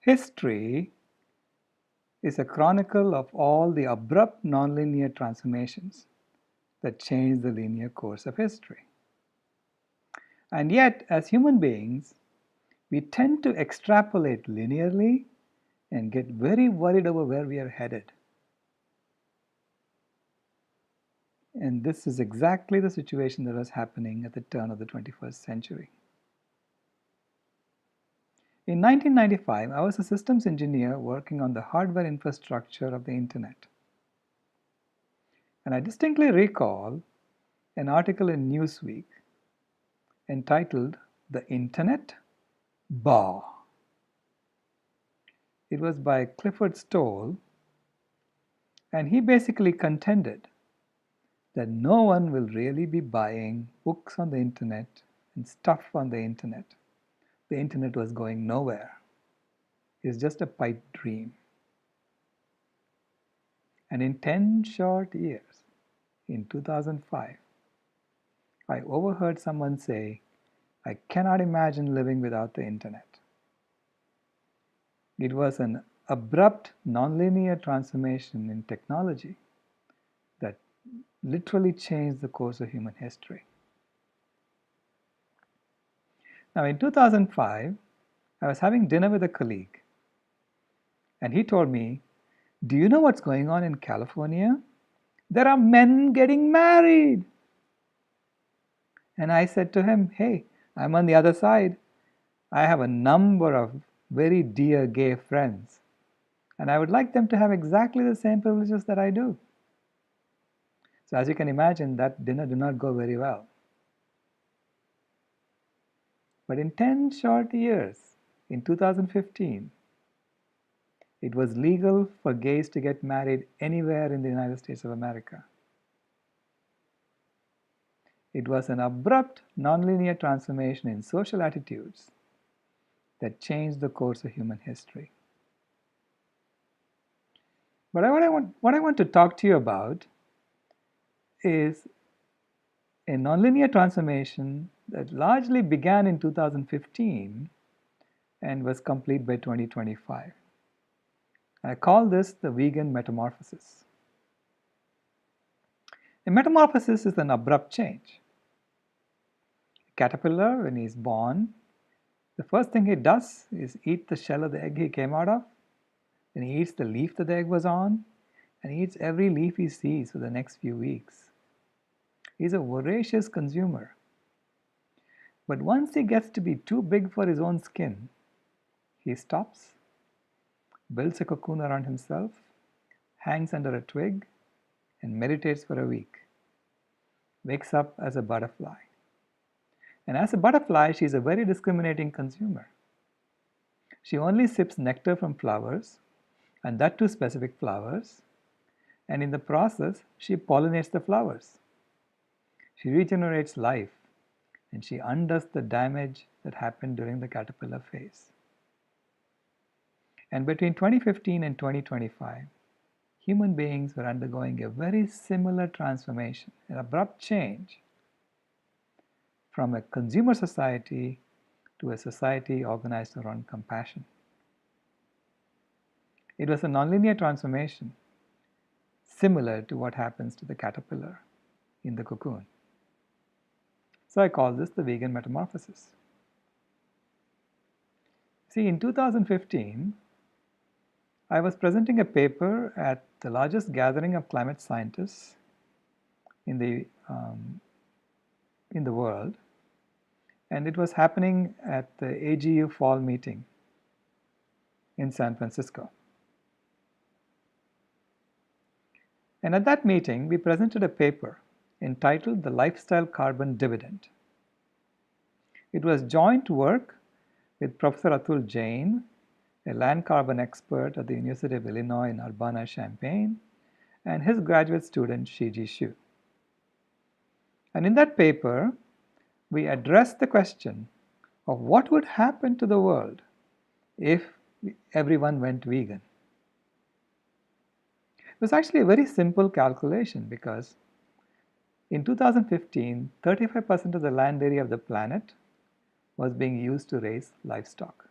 History is a chronicle of all the abrupt nonlinear transformations that change the linear course of history. And yet, as human beings, we tend to extrapolate linearly and get very worried over where we are headed. And this is exactly the situation that was happening at the turn of the 21st century. In 1995, I was a systems engineer working on the hardware infrastructure of the internet. And I distinctly recall an article in Newsweek entitled "The Internet? Bah!" It was by Clifford Stoll, and he basically contended that no one will really be buying books on the internet and stuff on the internet. The internet was going nowhere. It's just a pipe dream. And in 10 short years, in 2005, I overheard someone say, "I cannot imagine living without the internet." It was an abrupt, nonlinear transformation in technology that literally changed the course of human history. Now, in 2005, I was having dinner with a colleague, and he told me, "Do you know what's going on in California? There are men getting married." And I said to him, "Hey, I'm on the other side. I have a number of very dear gay friends, and I would like them to have exactly the same privileges that I do." So as you can imagine, that dinner did not go very well. But in 10 short years, in 2015, it was legal for gays to get married anywhere in the United States of America. It was an abrupt, nonlinear transformation in social attitudes that changed the course of human history. But what I want to talk to you about is a nonlinear transformation that largely began in 2015 and was complete by 2025. I call this the vegan metamorphosis. A metamorphosis is an abrupt change. A caterpillar, when he is born, the first thing he does is eat the shell of the egg he came out of, then he eats the leaf that the egg was on, and he eats every leaf he sees for the next few weeks. He's a voracious consumer. But once he gets to be too big for his own skin, he stops, builds a cocoon around himself, hangs under a twig, and meditates for a week. Wakes up as a butterfly. And as a butterfly, she's a very discriminating consumer. She only sips nectar from flowers, and that too specific flowers, and in the process, she pollinates the flowers. She regenerates life, and she undoes the damage that happened during the caterpillar phase. And between 2015 and 2025, human beings were undergoing a very similar transformation, an abrupt change from a consumer society to a society organized around compassion. It was a nonlinear transformation, similar to what happens to the caterpillar in the cocoon. So I call this the vegan metamorphosis. See, in 2015, I was presenting a paper at the largest gathering of climate scientists in the world, and it was happening at the AGU fall meeting in San Francisco. And at that meeting, we presented a paper entitled "The Lifestyle Carbon Dividend." It was joint work with Professor Atul Jain, a land carbon expert at the University of Illinois in Urbana-Champaign, and his graduate student Shiji Xu. And in that paper, we addressed the question of what would happen to the world if everyone went vegan. It was actually a very simple calculation because in 2015, 35% of the land area of the planet was being used to raise livestock.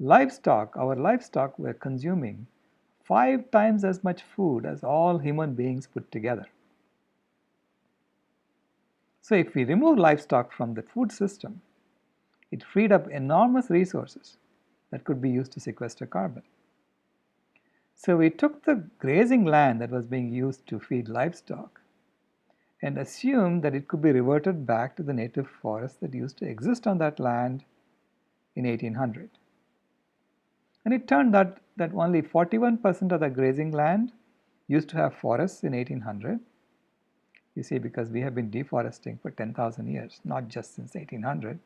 Our livestock were consuming 5 times as much food as all human beings put together. So if we remove livestock from the food system, it freed up enormous resources that could be used to sequester carbon. So we took the grazing land that was being used to feed livestock and assumed that it could be reverted back to the native forest that used to exist on that land in 1800. And it turned out that only 41% of the grazing land used to have forests in 1800. You see, because we have been deforesting for 10,000 years, not just since 1800,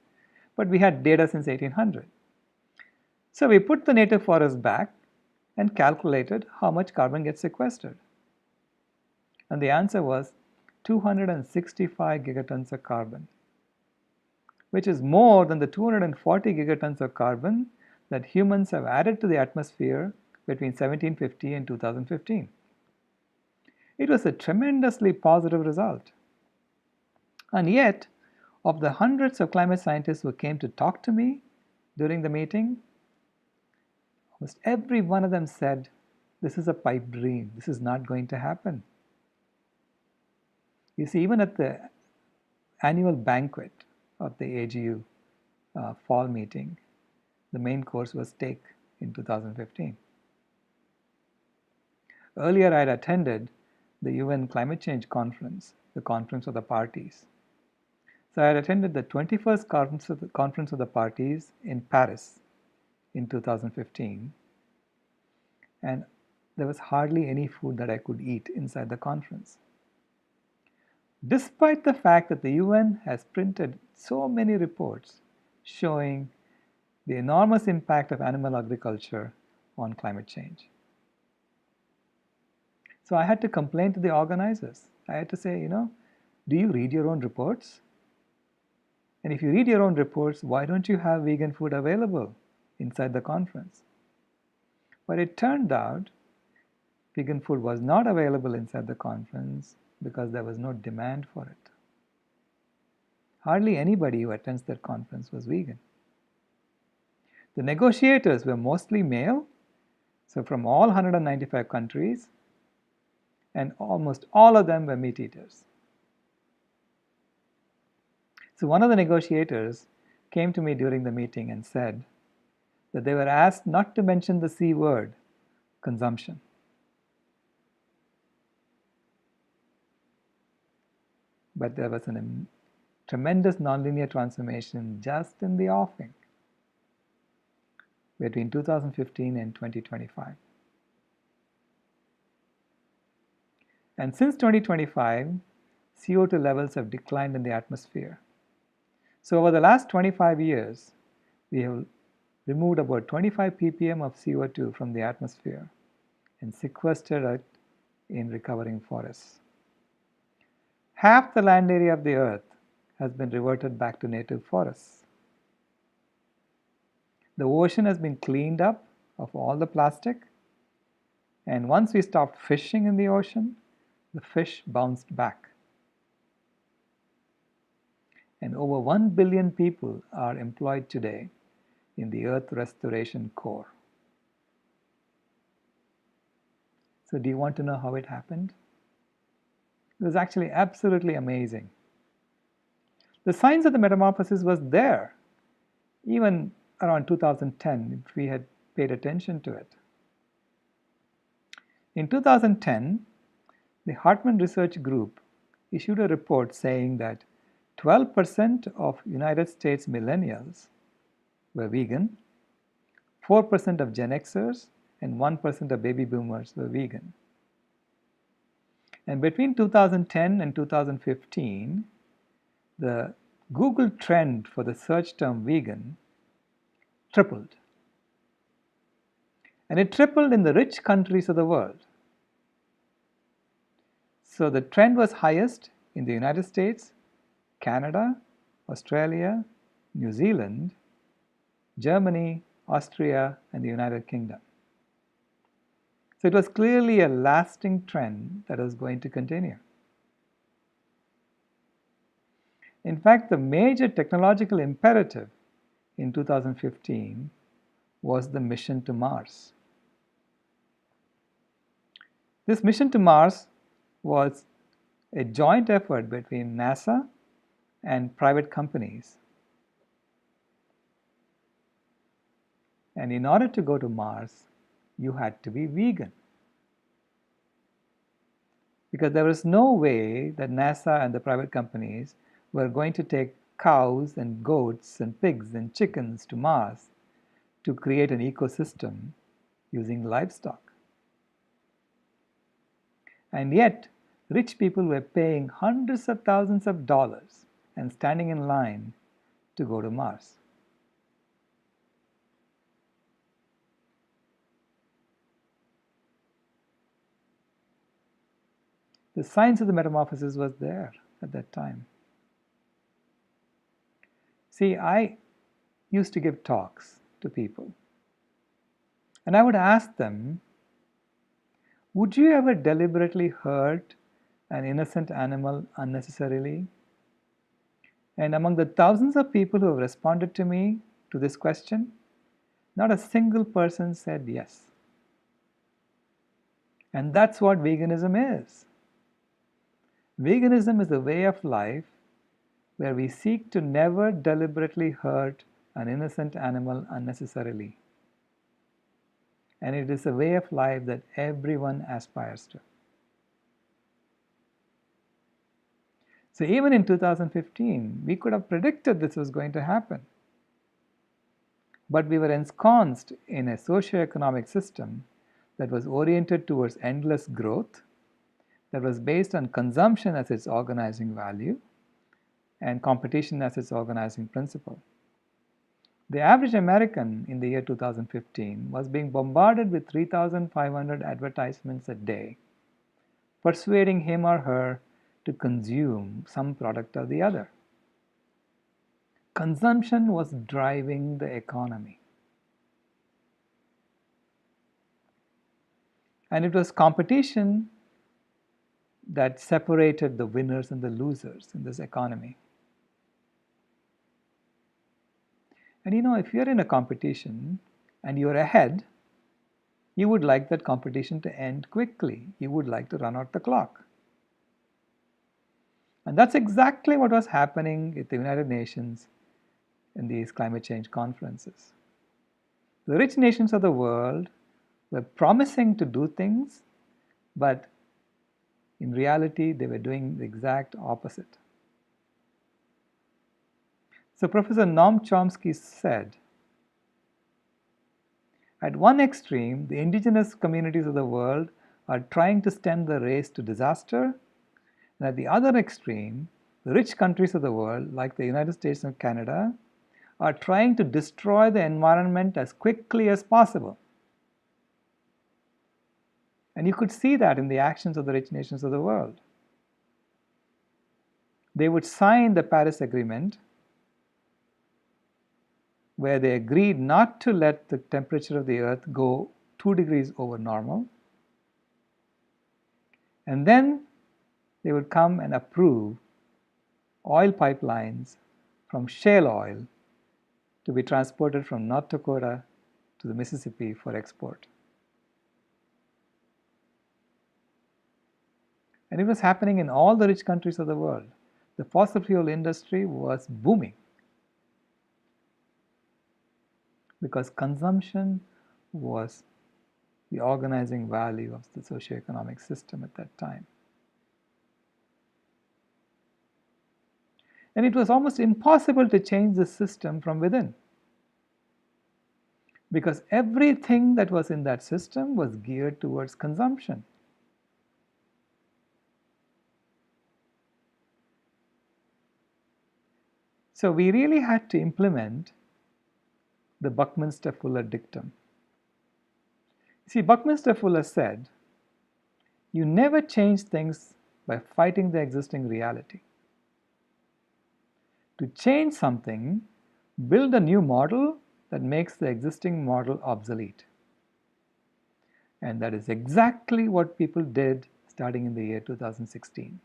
but we had data since 1800. So we put the native forest back and calculated how much carbon gets sequestered. And the answer was 265 gigatons of carbon, which is more than the 240 gigatons of carbon that humans have added to the atmosphere between 1750 and 2015. It was a tremendously positive result. And yet, of the hundreds of climate scientists who came to talk to me during the meeting, almost every one of them said, "This is a pipe dream. This is not going to happen." You see, even at the annual banquet of the AGU fall meeting, the main course was steak in 2015. Earlier, I had attended the UN Climate Change Conference, the Conference of the Parties. So I had attended the 21st Conference of the Parties in Paris in 2015, and there was hardly any food that I could eat inside the conference. Despite the fact that the UN has printed so many reports showing the enormous impact of animal agriculture on climate change. So I had to complain to the organizers. I had to say, do you read your own reports? And if you read your own reports, why don't you have vegan food available inside the conference? But it turned out vegan food was not available inside the conference because there was no demand for it. Hardly anybody who attends that conference was vegan. The negotiators were mostly male, so from all 195 countries, and almost all of them were meat eaters. So one of the negotiators came to me during the meeting and said that they were asked not to mention the C word, consumption. But there was a tremendous nonlinear transformation just in the offing between 2015 and 2025. And since 2025, CO2 levels have declined in the atmosphere. So over the last 25 years, we have removed about 25 ppm of CO2 from the atmosphere and sequestered it in recovering forests. Half the land area of the earth has been reverted back to native forests. The ocean has been cleaned up of all the plastic, and once we stopped fishing in the ocean, the fish bounced back. And over 1 billion people are employed today in the Earth Restoration Corps. So do you want to know how it happened? It was actually absolutely amazing. The signs of the metamorphosis was there, even around 2010, if we had paid attention to it. In 2010, the Hartman Research Group issued a report saying that 12% of United States millennials were vegan, 4% of Gen Xers, and 1% of baby boomers were vegan. And between 2010 and 2015, the Google trend for the search term vegan tripled. And it tripled in the rich countries of the world. So the trend was highest in the United States, Canada, Australia, New Zealand, Germany, Austria, and the United Kingdom. So it was clearly a lasting trend that was going to continue. In fact, the major technological imperative in 2015 was the mission to Mars. This mission to Mars was a joint effort between NASA and private companies. And in order to go to Mars, you had to be vegan. Because there was no way that NASA and the private companies were going to take cows and goats and pigs and chickens to Mars to create an ecosystem using livestock. And yet, rich people were paying hundreds of thousands of dollars and standing in line to go to Mars. The science of the metamorphosis was there at that time. See, I used to give talks to people, and I would ask them, would you ever deliberately hurt an innocent animal unnecessarily? And among the thousands of people who have responded to me to this question, not a single person said yes. And that's what veganism is. Veganism is a way of life where we seek to never deliberately hurt an innocent animal unnecessarily. And it is a way of life that everyone aspires to. So even in 2015, we could have predicted this was going to happen. But we were ensconced in a socio-economic system that was oriented towards endless growth, that was based on consumption as its organizing value and competition as its organizing principle. The average American in the year 2015 was being bombarded with 3,500 advertisements a day, persuading him or her to consume some product or the other. Consumption was driving the economy. And it was competition that separated the winners and the losers in this economy. And if you're in a competition and you're ahead, you would like that competition to end quickly. You would like to run out the clock. And that's exactly what was happening at the United Nations in these climate change conferences. The rich nations of the world were promising to do things, but in reality, they were doing the exact opposite. So Professor Noam Chomsky said, at one extreme, the indigenous communities of the world are trying to stem the race to disaster, and at the other extreme, the rich countries of the world, like the United States and Canada, are trying to destroy the environment as quickly as possible. And you could see that in the actions of the rich nations of the world. They would sign the Paris Agreement, where they agreed not to let the temperature of the earth go 2 degrees over normal. And then they would come and approve oil pipelines from shale oil to be transported from North Dakota to the Mississippi for export. And it was happening in all the rich countries of the world. The fossil fuel industry was booming because consumption was the organizing value of the socioeconomic system at that time. And it was almost impossible to change the system from within, because everything that was in that system was geared towards consumption. So we really had to implement the Buckminster-Fuller dictum. See, Buckminster-Fuller said, you never change things by fighting the existing reality. To change something, build a new model that makes the existing model obsolete. And that is exactly what people did starting in the year 2016.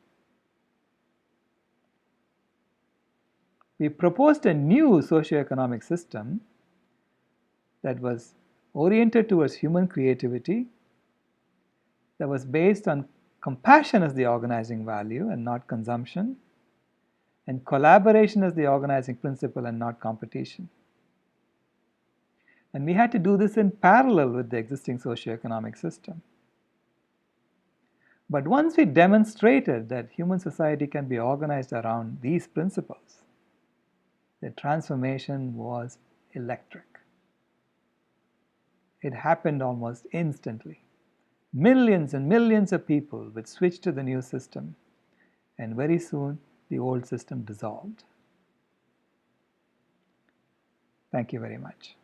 We proposed a new socioeconomic system that was oriented towards human creativity, that was based on compassion as the organizing value and not consumption, and collaboration as the organizing principle and not competition. And we had to do this in parallel with the existing socioeconomic system. But once we demonstrated that human society can be organized around these principles, the transformation was electric. It happened almost instantly. Millions and millions of people would switch to the new system, and very soon the old system dissolved. Thank you very much.